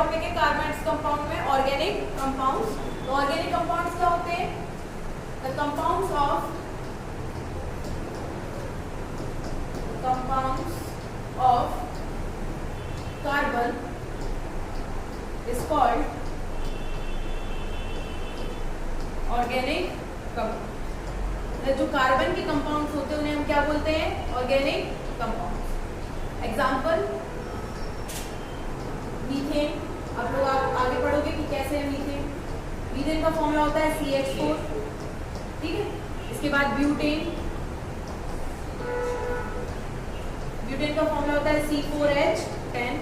Topic है carbon compound में organic compounds. तो ऑर्गेनिक कंपाउंड्स क्या होते हैं? The compounds of carbon is called organic compound. जो कार्बन के कंपाउंड्स होते हैं उन्हें हम क्या बोलते हैं? Organic compounds. Example methane. आप लोग आगे पढ़ोगे कि कैसे है मीथेन। मीथेन का फॉर्मूला होता है CH4, ठीक है। इसके बाद ब्यूटेन, ब्यूटेन का फॉर्मूला होता है C4H10।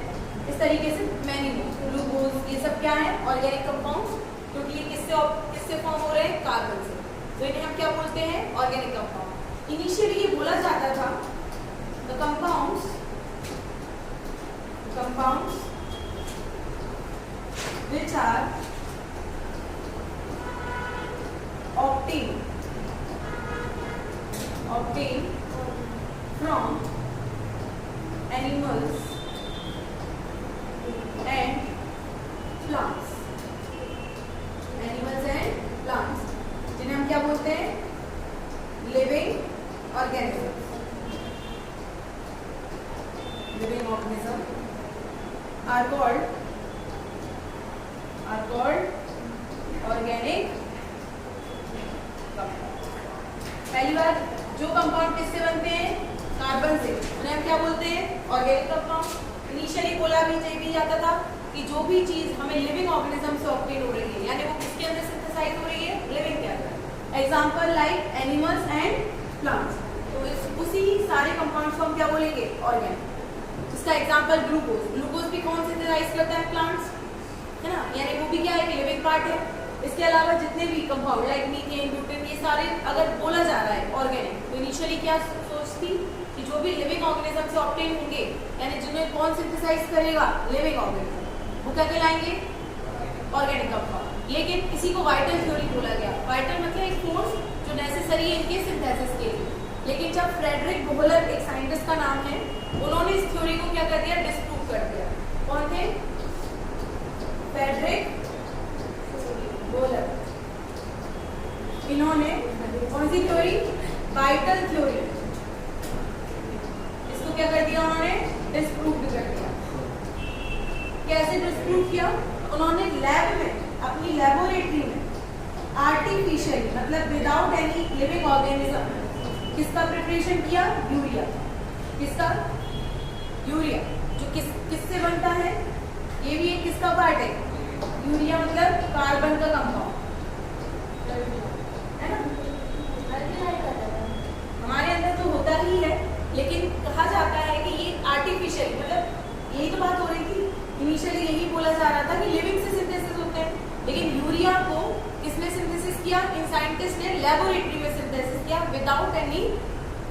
इस तरीके से मैनी मोर, ग्लूकोज, ये सब क्या है? ऑर्गेनिक कंपाउंड्स, क्योंकि ये किससे फॉर्म हो रहे हैं? कार्बन से। तो इन्हें हम क्या बोलते हैं? Organic compound. इनिशियली ये बोला जाता था the compounds which are obtained from animals and plants, जिन्हें हम क्या बोलते हैं? Living organism are called organic compound. पहली बार जो कंपाउंड किससे बनते हैं? कार्बन से, उन्हें हम क्या बोलते हैं? Organic compound. इनिशियली बोला भी जाता था कि जो भी चीज हमें लिविंग ऑर्गेनिज्म से ऑब्टेन हो रही है, यानी वो किसके अंदर सिंथेसाइज हो रही है? लिविंग के अंदर। Example like animals and plants. तो उसी सारे कंपाउंड्स को हम क्या बोलेंगे? ऑर्गेनिक। इसका एग्जांपल ग्लूकोज भी कौन सिंथेसाइज करता है? प्लांट्स, है ना, यानी वो भी क्या है? लिविंग पार्ट है। इसके अलावा जितने भी कंपाउंड लाइक मीथेन, ब्यूटेन, ये सारे अगर बोला जा रहा है ऑर्गेनिक, तो इनिशियली क्या सोच थी कि जो भी लिविंग ऑर्गेनिज्म से ऑब्टेन होंगे, यानी जिन्हें कौन सिंथेसाइज करेगा? लिविंग ऑर्गेनिज्म, वो क्या कहलाएंगे? Organic compound. लेकिन इसी को वाइटल थ्योरी बोला गया। वाइटल मतलब एक फोर्स जो नेसेसरी है इनके सिंथेसिस के लिए। लेकिन जब फ्रेडरिक बोहलर, एक साइंटिस्ट का नाम है, उन्होंने इस थ्योरी को क्या कर दिया? डिस्प्रूव कर दिया। कौन थे? फ्रेडरिक बोहलर। इन्होंने कौन सी थ्योरी? Vital theory. इसको क्या कर दिया उन्होंने? डिस्प्रूव कर दिया। कैसे डिस्प्रूव किया? उन्होंने लैब में, अपनी लेबोरेटरी में आर्टिफिशियल, मतलब विदाउट एनी लिविंग ऑर्गेनिज्म, किसका प्रिपरेशन किया? यूरिया। किसका? यूरिया, जो किससे बनता है? ये भी एक किसका पार्ट है? यूरिया, मतलब कार्बन का कंपाउंड, है ना। हमारे अंदर तो होता ही है, लेकिन कहा जाता है कि ये आर्टिफिशियल, मतलब यही तो बात हो रही थी। इनिशियली यही बोला जा रहा था कि लिविंग से सिंथेसिस होते हैं, लेकिन यूरिया को किसने सिंथेसिस किया? इन साइंटिस्ट ने लेबोरेटरी में सिंथेसिस किया विदाउट एनी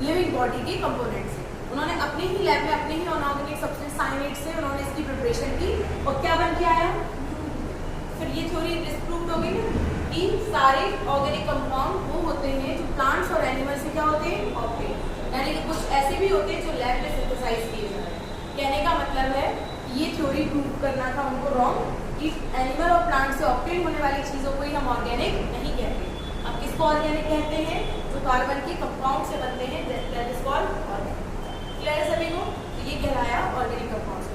लिविंग बॉडी के कंपोनेंट से। उन्होंने अपने ही लैब में, अपने ही अनऑर्गेनिक सब्सटेंस साइनेट से उन्होंने इसकी प्रिपरेशन की, और क्या बन के आया? फिर ये थ्योरी डिस्प्रूव हो गई कि सारे ऑर्गेनिक कंपाउंड वो होते हैं जो प्लांट्स और एनिमल्स से क्या होते हैं? ऑब्टेन। यानी कि कुछ ऐसे भी होते हैं जो लैब में सिंथेसाइज किए जा रहे हैं। कहने का मतलब है ये थ्योरी प्रूव करना था उनको रॉन्ग, कि एनिमल और प्लांट से ऑब्टेन होने वाली चीज़ों को ही हम ऑर्गेनिक नहीं कहते। अब किसको ऑर्गेनिक कहते हैं? जो कार्बन के कंपाउंड से बनते हैं, that is called organic. Clear है सभी को? तो ये कहलाया ऑर्गेनिक कंपाउंड्स।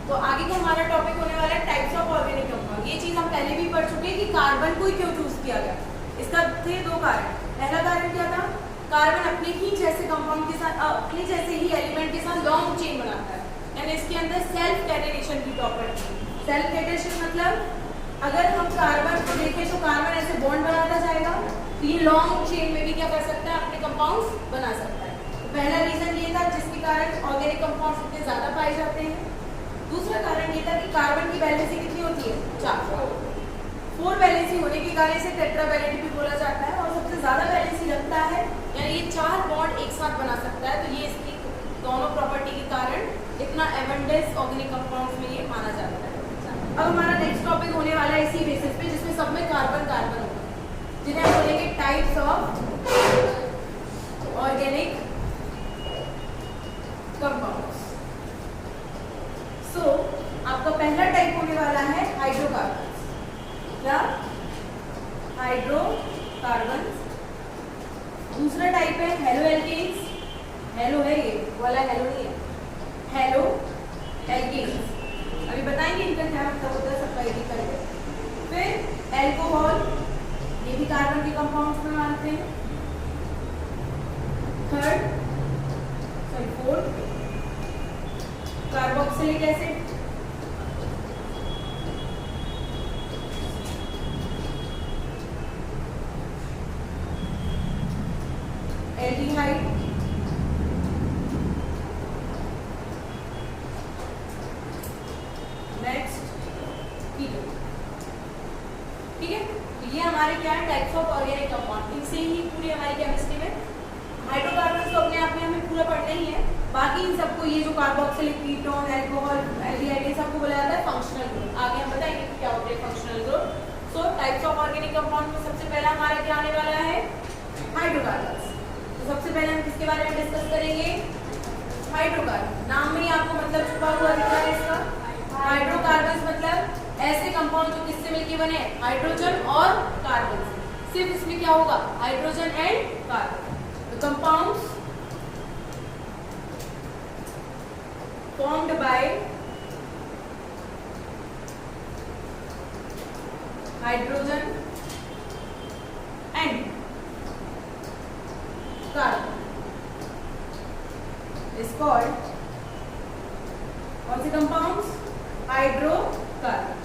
तो आगे का हमारा टॉपिक होने वाला है टाइप्स ऑफ ऑर्गेनिक कंपाउंड। ये चीज हम पहले भी पढ़ चुके हैं कि कार्बन को ही क्यों चूज किया गया। इसका थे दो कारण। पहला कारण क्या था? कार्बन अपने ही जैसे कंपाउंड के साथ, अपने जैसे ही एलिमेंट के साथ लॉन्ग चेन बनाता है, यानी इसके अंदर सेल्फ कैटेनेशन की प्रॉपर्टी। सेल्फ कैटेनेशन मतलब अगर हम कार्बन को देखें तो कार्बन ऐसे बॉन्ड बनाता जाएगा, तो ये लॉन्ग चेन में भी क्या कर सकता है? अपने कंपाउंड्स बना सकता है। तो पहला रीजन ये था जिसके कारण ऑर्गेनिक कंपाउंड्स इतने ज्यादा पाए जाते हैं। दूसरा कारण ये था कि कार्बन की वैलेंसी कितनी होती है? 4। 4 वैलेंसी होने के कारण इसे टेट्रा वैलेंट भी बोला जाता है, और सबसे ज्यादा वैलेंसी रखता है, यानी ये 4 बॉन्ड एक साथ बना सकता है। तो ये इसकी दोनों प्रॉपर्टी के कारण इतना एबंडेंस ऑर्गेनिक कंपाउंड्स में ये माना जाता है। अब हमारा नेक्स्ट टॉपिक होने वाला है इसी बेसिस पे, जिसमें सब में कार्बन कार्बन होगा, जिन्हें हम बोलेंगे टाइप्स ऑफ ऑर्गेनिक कंपाउंड्स। सो आपका पहला टाइप होने वाला है हाइड्रोकार्बन। क्या? हाइड्रोकार्बन। दूसरा टाइप है हेलो एल्केन्स। हेलो है ये वाला, हेलो नहीं है, हेलो एल्केन्स। अभी बताएंगे इनका क्या मतलब होता है, सबका एक करके। फिर एल्कोहल, ये भी कार्बन के कंपाउंड्स में मानते हैं। Fourth carboxylic acid. Aldehyde. Next keto. ठीक है, ये हमारे क्या है टाइप्स ऑफ ऑर्गेनिक कंपाउंड। इनसे ही पूरी हमारी केमिस्ट्री में हाइड्रोकार्बन तो अपने आप में हमें पूरा पढ़ना ही है। बाकी इन सबको ये जो कार्बोक्सिलिक, कीटोन, अल्कोहल, एल्डिहाइड, ये सबको बोला जाता है फंक्शनल ग्रुप। आगे हम बताएंगे कि क्या होते हैं functional group. So types of organic compound में सबसे पहला हमारा क्या आने वाला है? हाइड्रोकार्बन। तो सबसे पहले हम किसके बारे में डिस्कस करेंगे? हाइड्रोकार्बन। नाम में ही आपको मतलब छुपा हुआ दिख रहा है इसका। हाइड्रोकार्बन मतलब ऐसे कंपाउंड जो किससे मिलके बने? हाइड्रोजन और कार्बन से। सिर्फ इसमें क्या होगा? Hydrogen and carbon. The compounds formed by hydrogen and carbon is called कौन से कंपाउंड्स? हाइड्रोकार्बन।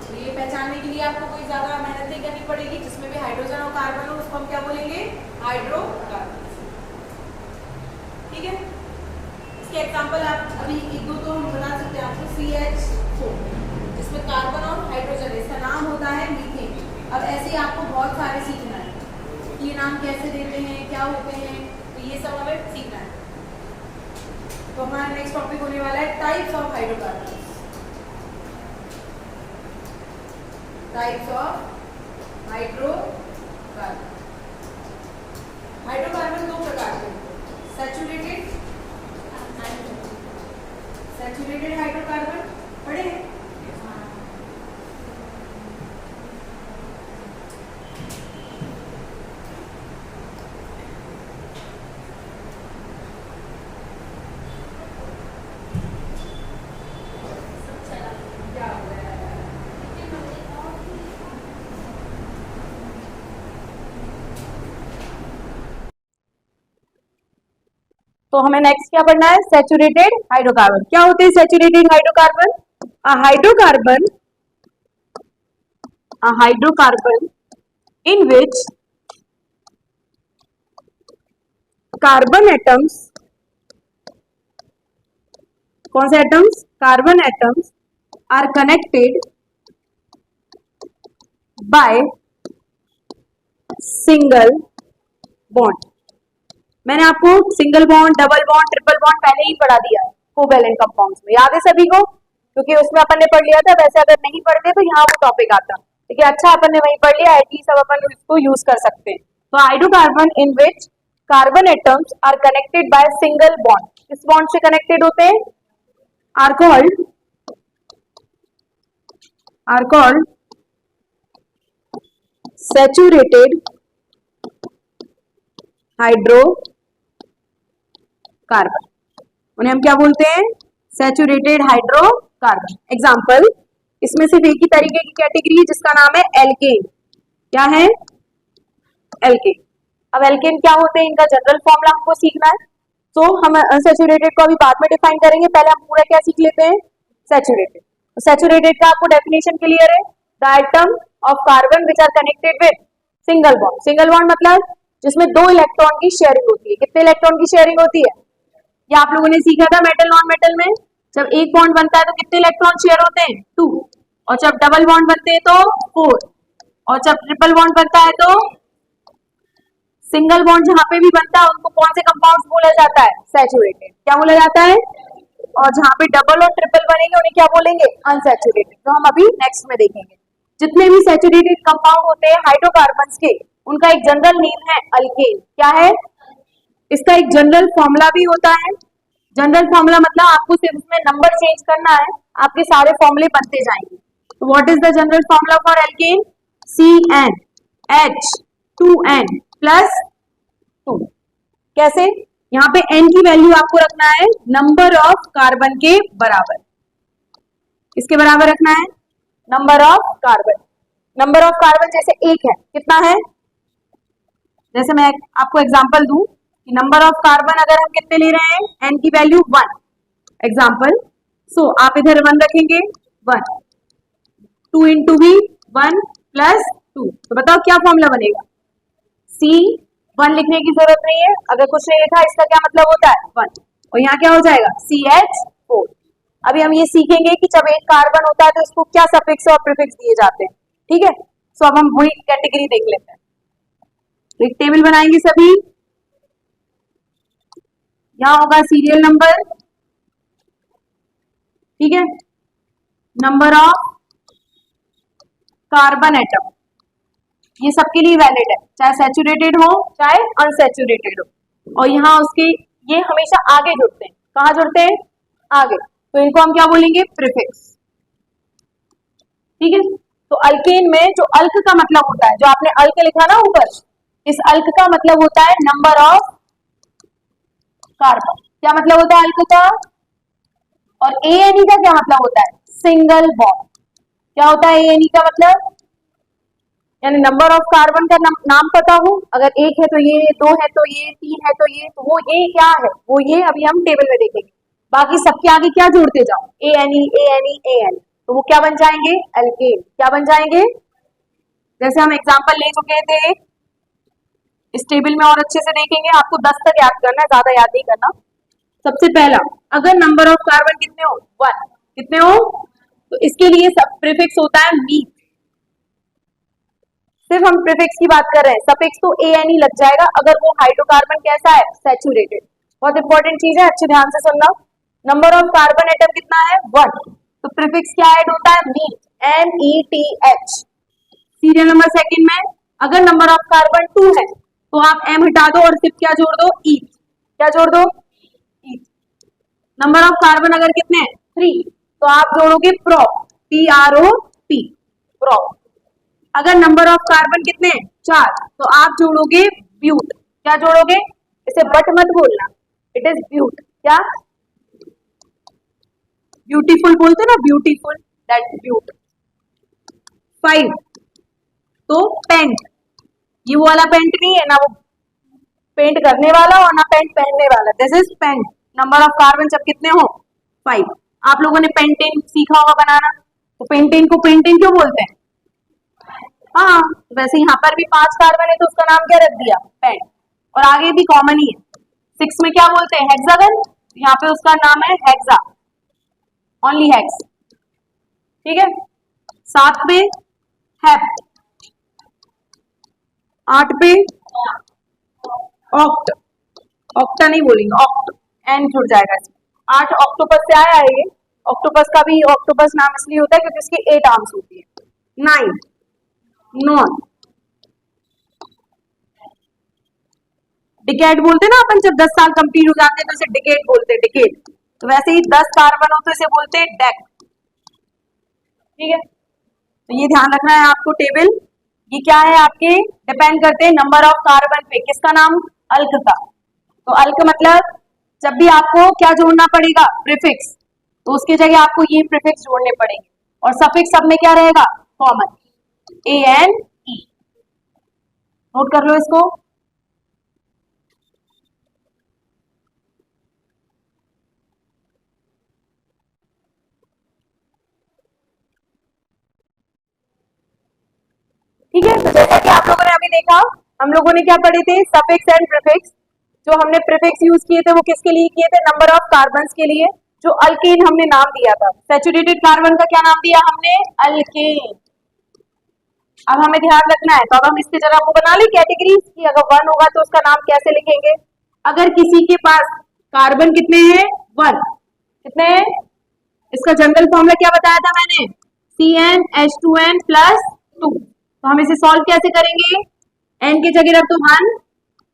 तो ये पहचानने के लिए आपको कोई ज्यादा मेहनत नहीं करनी पड़ेगी। जिसमें भी हाइड्रोजन और कार्बन हो उसको हम क्या बोलेंगे? हाइड्रोकार्बन। ठीक है, इसके एग्जांपल आप अभी एक दो तो हम बता सकते हैं आपको। CH4 जिसमें कार्बन और हाइड्रोजन, इसका नाम होता है मीथेन। अब ऐसे ही आपको बहुत सारे सीखना है, ये नाम कैसे देते हैं, क्या होते हैं, तो ये सब हमें सीखना है। तो हमारा नेक्स्ट टॉपिक होने वाला है types of hydrocarbon. Types of hydrocarbon. Hydrocarbon दो प्रकार के, सैचुरेटेड हाइड्रोकार्बन पढ़े हैं? तो हमें नेक्स्ट क्या पढ़ना है? Saturated hydrocarbon. क्या होते हैं saturated hydrocarbon? Hydrocarbon in which carbon atoms, कौन से atoms? Carbon atoms are connected by single bond। मैंने आपको single bond, double bond, triple bond पहले ही पढ़ा दिया है कोवैलेंट कंपाउंड्स में। याद है सभी को? क्योंकि उसमें अपन ने पढ़ लिया था। वैसे अगर नहीं पढ़ते तो यहाँ वो टॉपिक आता, लेकिन अच्छा अपन ने वहीं पढ़ लिया, एटलीस्ट अब अपन इसको यूज कर सकते हैं। तो hydrocarbon in which carbon atoms are connected by single bond. किस बॉन्ड से कनेक्टेड होते हैं? Are called saturated hydrocarbon. उन्हें हम क्या बोलते हैं? Saturated hydrocarbon. एग्जाम्पल, इसमें सिर्फ एक ही तरीके की कैटेगरी है जिसका नाम है एल्केन। क्या है? एल्केन। अब एल्केन क्या होते हैं, इनका जनरल फॉर्मूला हमको सीखना है। तो हम सैचुरेटेड को अभी बाद में डिफाइन करेंगे, पहले हम पूरा क्या सीख लेते हैं? सैचुरेटेड। तो सैचुरेटेड का आपको डेफिनेशन क्लियर है? The atom of carbon which are connected with single bond. Single bond मतलब जिसमें दो इलेक्ट्रॉन की शेयरिंग होती है। कितने इलेक्ट्रॉन की शेयरिंग होती है? ये आप लोगों ने सीखा था मेटल नॉन मेटल में। जब एक बॉन्ड बनता है तो कितने इलेक्ट्रॉन शेयर होते हैं? 2। और जब डबल बॉन्ड बनते हैं तो 4। और जब ट्रिपल बॉन्ड बनता है तो सिंगल बॉन्ड जहां पे भी बनता है उनको कौन से कंपाउंड्स बोला जाता है? सैचुरेटेड। क्या बोला जाता है? और जहाँ पे डबल और ट्रिपल बनेंगे उन्हें क्या बोलेंगे, अनसैचुरेटेड, जो हम अभी नेक्स्ट में देखेंगे। जितने भी सैचुरेटेड कंपाउंड होते हैं हाइड्रोकार्बन्स के, उनका एक जनरल नेम है अल्केन। क्या है इसका एक जनरल फॉर्मूला भी होता है। जनरल फॉर्मूला मतलब आपको सिर्फ इसमें नंबर चेंज करना है, आपके सारे फॉर्मूले बनते जाएंगे। तो what is the general formula for alkane, CnH2n plus 2। कैसे, यहाँ पे n की वैल्यू आपको रखना है नंबर ऑफ कार्बन के बराबर। किसके बराबर रखना है, number of carbon. Number of carbon जैसे एक है, कितना है, जैसे मैं आपको एग्जांपल दूं कि नंबर ऑफ कार्बन अगर हम कितने ले रहे हैं, n की वैल्यू 1 एग्जांपल, सो आप इधर 1 रखेंगे, 1 2 इंटू भी 1 प्लस 2, तो बताओ क्या फॉर्मूला बनेगा, C1 लिखने की जरूरत नहीं है, अगर कुछ नहीं लिखा इसका क्या मतलब होता है 1, और यहाँ क्या हो जाएगा CH4। अभी हम ये सीखेंगे कि जब एक कार्बन होता है तो इसको क्या सफिक्स और प्रीफिक्स दिए जाते हैं, ठीक है। सो अब हम वही कैटेगरी देख लेते हैं। एक टेबल बनाएंगे सभी, यहाँ होगा सीरियल नंबर, ठीक है, नंबर ऑफ कार्बन एटम, ये सबके लिए वैलिड है, चाहे सैचुरेटेड हो चाहे अनसैचुरेटेड हो। और यहाँ उसके ये हमेशा आगे जुड़ते हैं, कहाँ जुड़ते हैं, आगे, तो इनको हम क्या बोलेंगे, प्रीफिक्स, ठीक है। तो अल्केन में जो अल्क का मतलब होता है, जो आपने अल्क लिखा ना ऊपर, इस अल्क का मतलब होता है नंबर ऑफ कार्बन। क्या मतलब होता है अल्क का, और ANE का क्या मतलब होता है, सिंगल बॉन्ड। क्या होता है ANE का मतलब, यानी नंबर ऑफ कार्बन का नाम पता हो, अगर एक है तो ये, 2 है तो ये, 3 है तो ये, तो वो ये क्या है, वो ये अभी हम टेबल में देखेंगे। बाकी सबके आगे क्या जोड़ते जाओ, ANE ANE ANE, तो वो क्या बन जाएंगे, अल्केन। क्या बन जाएंगे, जैसे हम एग्जांपल ले चुके थे, इस टेबल में और अच्छे से देखेंगे, आपको 10 तक याद करना है, ज्यादा याद नहीं करना। सबसे पहला, अगर नंबर ऑफ कार्बन कितने हो, 1, कितने हो, तो इसके लिए सब प्रीफिक्स होता है मीथ। सिर्फ हम प्रीफिक्स की बात कर रहे हैं, सफिक्स तो ANE लग जाएगा अगर वो हाइड्रोकार्बन कैसा है, सैचुरेटेड। बहुत इंपॉर्टेंट चीज है, अच्छे ध्यान से सुनना। नंबर ऑफ कार्बन एटम कितना है, 1, तो प्रीफिक्स क्या ऐड होता है, myth, METH। Serial number second में अगर नंबर ऑफ कार्बन 2 है तो आप M हटा दो और सिर्फ क्या जोड़ दो, ईथ। क्या जोड़ दो, ईथ। नंबर ऑफ कार्बन अगर कितने हैं, 3, तो आप जोड़ोगे प्रोप, PROP, प्रोप। अगर नंबर ऑफ कार्बन कितने हैं, 4, तो आप जोड़ोगे ब्यूट। क्या जोड़ोगे, इसे बट मत बोलना, इट इज ब्यूट। क्या, ब्यूटीफुल बोलते ना, ब्यूटीफुल, दैट ब्यूट। 5, तो पेंट, ये वो वाला पेंट नहीं है ना, वो पेंट करने वाला और ना पेंट पहनने वाला, this is pant. Number of carbon जब कितने हो, 5। आप लोगों ने पेंटेन सीखा होगा बनाना, तो पेंटेन को पेंटेन क्यों बोलते हैं, हाँ, वैसे यहाँ पर भी 5 कार्बन है तो उसका नाम क्या रख दिया, पेंट, और आगे भी कॉमन ही है। 6 में क्या बोलते हैं, हेक्सागन, यहाँ पे उसका नाम है हेक्सा, ओनली हेक्स, ठीक है। 7 पे हेप्ट, 8 पे ऑक्ट, ऑक्टा नहीं बोलेंगे, ऑक्ट, एन जुड़ जाएगा इसमें। 8 ऑक्टोपस से आया है ये, ऑक्टोपस का भी ऑक्टोपस नाम इसलिए होता है क्योंकि इसकी 8 आर्म्स होती है। 9 नॉन, डिकेड बोलते हैं ना अपन, जब 10 साल कंप्लीट हो जाते हैं तो इसे डिकेड बोलते हैं, डिकेड। तो वैसे ही 10 कार्बन हो तो इसे बोलते हैं डेक, ठीक है। तो ये ध्यान रखना है आपको, टेबल ये क्या है आपके, डिपेंड करते हैं नंबर ऑफ कार्बन पे। किसका नाम, अल्क का। तो अल्क मतलब जब भी आपको क्या जोड़ना पड़ेगा, प्रीफिक्स, तो उसकी जगह आपको ये प्रीफिक्स जोड़ने पड़ेंगे, और सफिक्स सब में क्या रहेगा, कॉमन, ANE। नोट कर लो इसको। ठीक है, तो जैसा कि आप लोगों ने अभी देखा, हम लोगों ने क्या पढ़े थे, सफिक्स एंड प्रीफिक्स। जो हमने प्रीफिक्स यूज किए थे वो किसके लिए किए थे, नंबर ऑफ कार्बन्स के लिए। जो अल्केन हमने नाम दिया था, सैचुरेटेड कार्बन का क्या नाम दिया हमने, अल्केन। अब हमें ध्यान रखना है, तो अब हम इसकी जगह वो बना ली कैटेगरी की, अगर 1 होगा तो उसका नाम कैसे लिखेंगे। अगर किसी के पास कार्बन कितने हैं, 1, कितने? इसका जनरल फॉर्मूला क्या बताया था मैंने? CnH2n plus 2। तो हम इसे सॉल्व कैसे करेंगे? n की जगह रख दो 1,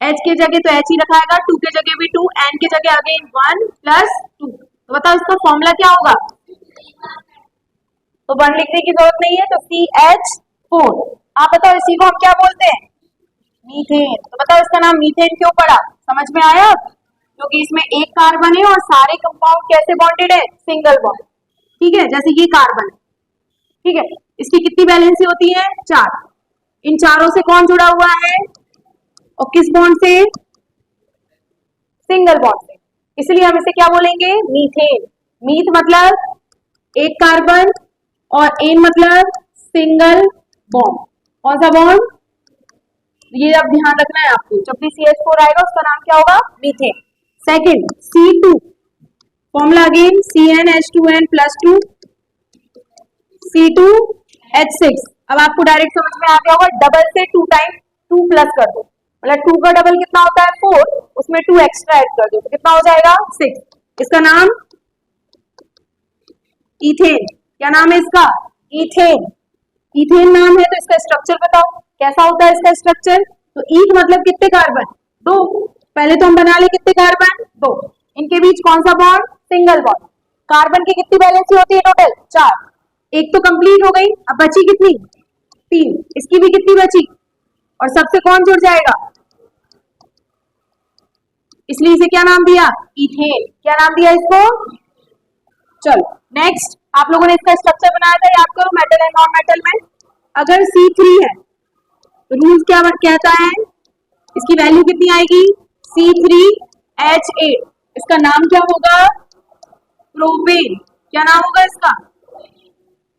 h की जगह तो h ही रखाएगा, 2 की जगह भी 2, n की जगह अगेन 1 प्लस 2। तो बताओ इसका फॉर्मूला क्या होगा? तो 1 लिखने की जरूरत नहीं है, तो CH4। आप बताओ इसी को हम क्या बोलते हैं? मीथेन। तो बताओ इसका नाम मीथेन क्यों पड़ा? समझ में आया? क्योंकि इसमें एक कार्बन है और सारे कंपाउंड कैसे बॉन्डेड है? Single bond. ठीक है, जैसे ये कार्बन, ठीक है, इसकी कितनी वैलेंसी होती है? 4। इन चारों से कौन जुड़ा हुआ है और किस बॉन्ड से? सिंगल बॉन्ड से। इसलिए हम इसे क्या बोलेंगे? मीथेन। मीथ मतलब एक कार्बन और एन मतलब सिंगल बॉन्ड। कौन सा बॉन्ड? ये अब ध्यान रखना है आपको, जब भी CH4 आएगा उसका नाम क्या होगा? Methane. Second C2, formula again CnH2n plus 2 C2H6। अब आपको डायरेक्ट समझ में आ गया होगा, डबल से 2 टाइम 2 प्लस कर दो, मतलब 2 का डबल कितना होता है? 4, उसमें 2 एक्स्ट्रा ऐड कर दो तो कितना हो जाएगा? 6। इसका नाम इथेन। क्या नाम है इसका? इथेन। इथेन नाम है, तो इसका स्ट्रक्चर बताओ कैसा होता है इसका स्ट्रक्चर? तो ईथ मतलब कितने कार्बन? 2। पहले तो हम बना ले कितने कार्बन? 2। इनके बीच कौन सा बॉन्ड? Single bond. कार्बन की कितनी वैलेंसी होती है टोटल? 4। एक तो कंप्लीट हो गई, अब बची कितनी? 3। इसकी भी कितनी बची? और सबसे कौन जुड़ जाएगा? इसलिए इसे क्या नाम दिया? इथेन। क्या नाम दिया इसको? चलो नेक्स्ट, आप लोगों ने इसका स्ट्रक्चर बनाया था, याद करो, मेटल एंड नॉन मेटल में। अगर C3 है तो रूल क्या कहता है? इसकी वैल्यू कितनी आएगी? C3H8। इसका नाम क्या होगा? प्रोपेन। क्या नाम होगा इसका?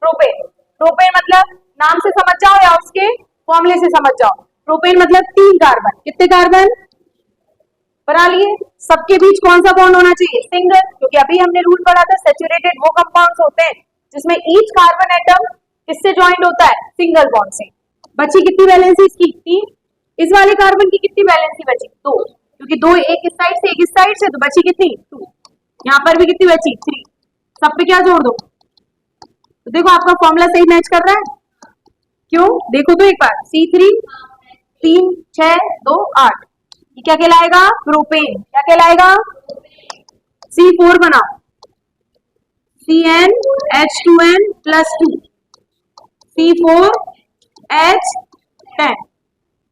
प्रोपेन। प्रोपेन मतलब नाम से समझ जाओ या उसके फॉर्मूले से समझ जाओ। प्रोपेन मतलब 3 कार्बन। कितने कार्बन बना लिए? सबके बीच कौन सा बॉन्ड होना चाहिए? सिंगल, क्योंकि अभी हमने रूल पढ़ा था सैचुरेटेड वो कंपाउंड्स होते हैं जिसमें ईच कार्बन एटम किससे ज्वाइंट होता है? सिंगल बॉन्ड से। बची कितनी वैलेंसी इसकी? 3। इस वाले कार्बन की कितनी वैलेंसी बची? 2, क्योंकि 2 एक इस साइड से एक इस साइड से, तो बची कितनी? 2। यहाँ पर भी कितनी बची? 3। सब पे क्या जोड़ दो? तो देखो आपका फॉर्मूला सही मैच कर रहा है। क्यों? देखो तो एक बार, C3 3 6 2 8, ये क्या कहलाएगा? प्रोपेन। क्या कहलाएगा? C4 बनाओ, CnH2n प्लस 2 C4H10।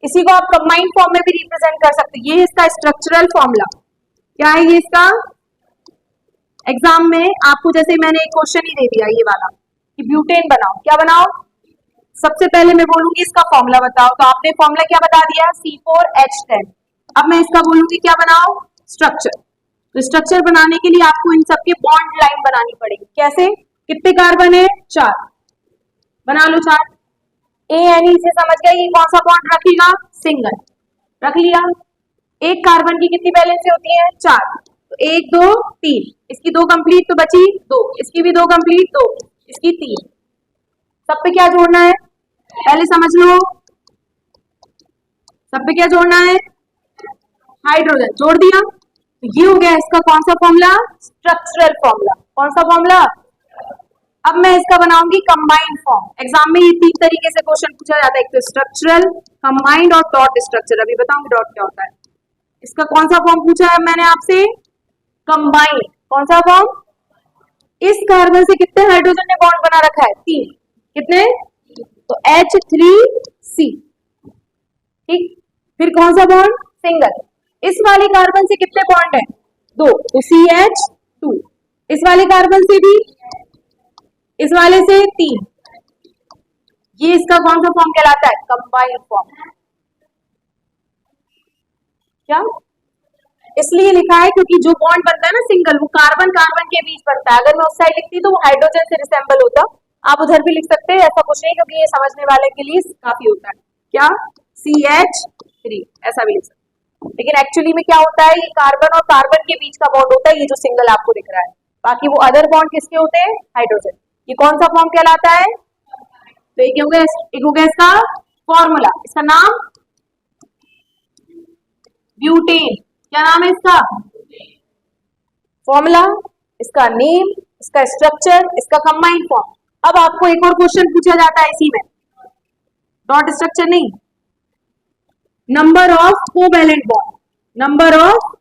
इसी को आप कंबाइंड फॉर्म में भी रिप्रेजेंट कर सकते हैं। ये इसका स्ट्रक्चरल फॉर्मूला क्या है? ये इसका एग्जाम में आपको जैसे मैंने एक क्वेश्चन ही दे दिया ये वाला कि ब्यूटेन बनाओ। क्या बनाओ? सबसे पहले मैं बोलूंगी इसका फॉर्मूला बताओ, तो आपने फॉर्मूला क्या बता दिया? C4H10। अब मैं इसका बोलूंगी क्या बनाओ? स्ट्रक्चर। तो स्ट्रक्चर बनाने के लिए आपको इन सबके बॉन्ड लाइन बनानी पड़ेगी। कैसे? कितने कार्बन है? 4। बना लो 4। ANE से समझ गए ये कौन सा बॉन्ड रखेगा? सिंगल। रख लिया। एक कार्बन की कितनी वैलेंसी होती है? 4। तो 1 2 3, इसकी 2 कंप्लीट तो बची 2, इसकी भी 2 कंप्लीट 2, इसकी 3। सब पे क्या जोड़ना है? पहले समझ लो, सब पे क्या जोड़ना है? हाइड्रोजन। जोड़ दिया, तो ये हो गया इसका कौन सा फॉर्मूला? Structural formula. कौन सा फॉर्मूला? अब मैं इसका बनाऊंगी कंबाइंड फॉर्म। एग्जाम में ये 3 तरीके से क्वेश्चन पूछा जाता है, एक तो स्ट्रक्चरल, कंबाइंड और डॉट स्ट्रक्चर। अभी बताऊंगी डॉट क्या होता है। इसका कौन सा फॉर्म पूछा है मैंने आपसे? कंबाइंड। कौन सा फॉर्म? इस कार्बन से कितने हाइड्रोजन ने बॉन्ड बना रखा है? 3। कितने? तो H3C। ठीक, फिर कौन सा बॉन्ड? सिंगल। इस वाले कार्बन से कितने बॉन्ड है? 2, तो CH2। इस वाले कार्बन से भी, इस वाले से 3। ये इसका कौन सा फॉर्म कहलाता है? Combined form. क्या? इसलिए लिखा है क्योंकि जो बॉन्ड बनता है ना सिंगल, वो कार्बन कार्बन के बीच बनता है। अगर मैं उस साइड लिखती तो वो हाइड्रोजन से रिसेंबल होता। आप उधर भी लिख सकते हैं, ऐसा कुछ नहीं, क्योंकि ये समझने वाले के लिए काफी होता है। क्या? CH3 ऐसा भी लिख सकते हैं। लेकिन एक्चुअली में क्या होता है? ये कार्बन और कार्बन के बीच का बॉन्ड होता है, ये जो सिंगल आपको दिख रहा है। बाकी वो अदर बॉन्ड किसके होते हैं? हाइड्रोजन। ये कौन सा फॉर्म कहलाता है? तो एक हो गया इसका फॉर्मूला। इसका नाम ब्यूटेन। क्या नाम है इसका? फॉर्मूला इसका नेम, इसका स्ट्रक्चर, इसका कंबाइंड फॉर्म। अब आपको एक और क्वेश्चन पूछा जाता है इसी में, डॉट स्ट्रक्चर नहीं, number of covalent bond, number of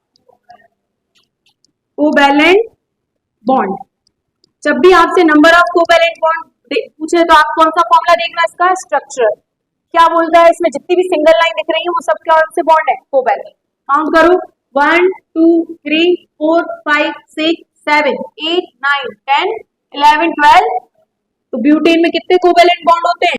covalent bond. जब भी आपसे नंबर ऑफ कोवैलेंट बॉन्ड पूछे तो आप कौन सा फॉर्मूला देखना, इसका स्ट्रक्चर क्या बोलता है, इसमें जितनी भी सिंगल लाइन दिख रही है वो सब क्या से बॉन्ड है, कोवैलेंट। काउंट करो 1 2 3 4 5 6 7 8 9 10 11 12। तो ब्यूटेन में कितने कोवैलेंट बॉन्ड होते हैं,